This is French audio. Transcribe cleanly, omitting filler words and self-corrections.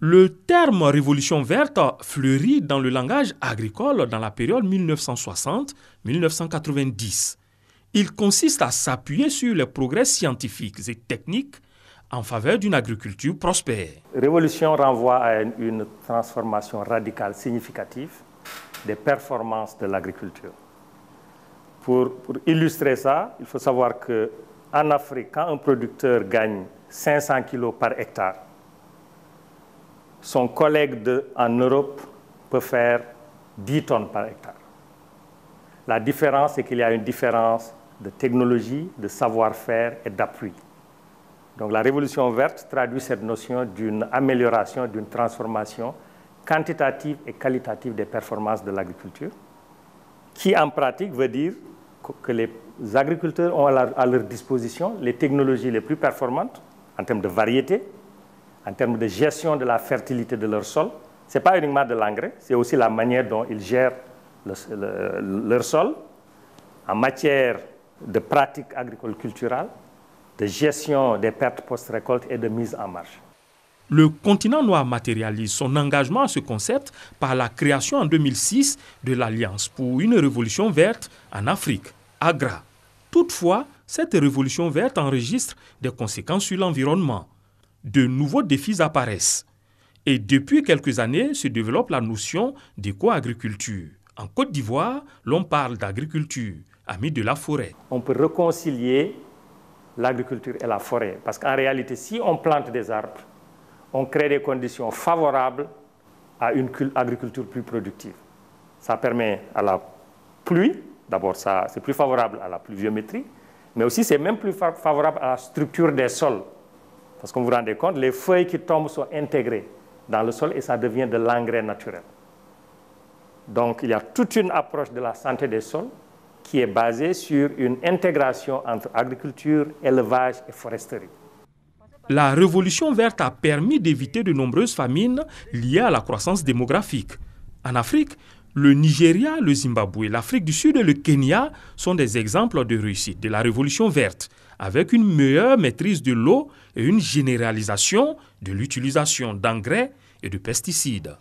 Le terme révolution verte fleurit dans le langage agricole dans la période 1960-1990. Il consiste à s'appuyer sur les progrès scientifiques et techniques en faveur d'une agriculture prospère. Révolution renvoie à une transformation radicale significative des performances de l'agriculture. Pour illustrer ça, il faut savoir qu'en Afrique, quand un producteur gagne 500 kg par hectare, son collègue en Europe peut faire 10 tonnes par hectare. La différence, c'est qu'il y a une différence de technologie, de savoir-faire et d'appui. Donc la révolution verte traduit cette notion d'une amélioration, d'une transformation quantitative et qualitative des performances de l'agriculture, qui en pratique veut dire que les agriculteurs ont à leur disposition les technologies les plus performantes en termes de variété, en termes de gestion de la fertilité de leur sol. Ce n'est pas uniquement de l'engrais, c'est aussi la manière dont ils gèrent leur sol, en matière de pratiques agricoles culturales, de gestion des pertes post-récolte et de mise en marche. Le continent noir matérialise son engagement à ce concept par la création en 2006 de l'Alliance pour une révolution verte en Afrique, AGRA. Toutefois, cette révolution verte enregistre des conséquences sur l'environnement. De nouveaux défis apparaissent. Et depuis quelques années se développe la notion d'éco-agriculture. En Côte d'Ivoire, l'on parle d'agriculture, amie de la forêt. On peut réconcilier l'agriculture et la forêt. Parce qu'en réalité, si on plante des arbres, on crée des conditions favorables à une agriculture plus productive. Ça permet à la pluie, d'abord c'est plus favorable à la pluviométrie, mais aussi c'est même plus favorable à la structure des sols. Parce que vous vous rendez compte, les feuilles qui tombent sont intégrées dans le sol et ça devient de l'engrais naturel. Donc il y a toute une approche de la santé des sols qui est basée sur une intégration entre agriculture, élevage et foresterie. La révolution verte a permis d'éviter de nombreuses famines liées à la croissance démographique. En Afrique, le Nigeria, le Zimbabwe, l'Afrique du Sud et le Kenya sont des exemples de réussite de la révolution verte, avec une meilleure maîtrise de l'eau et une généralisation de l'utilisation d'engrais et de pesticides.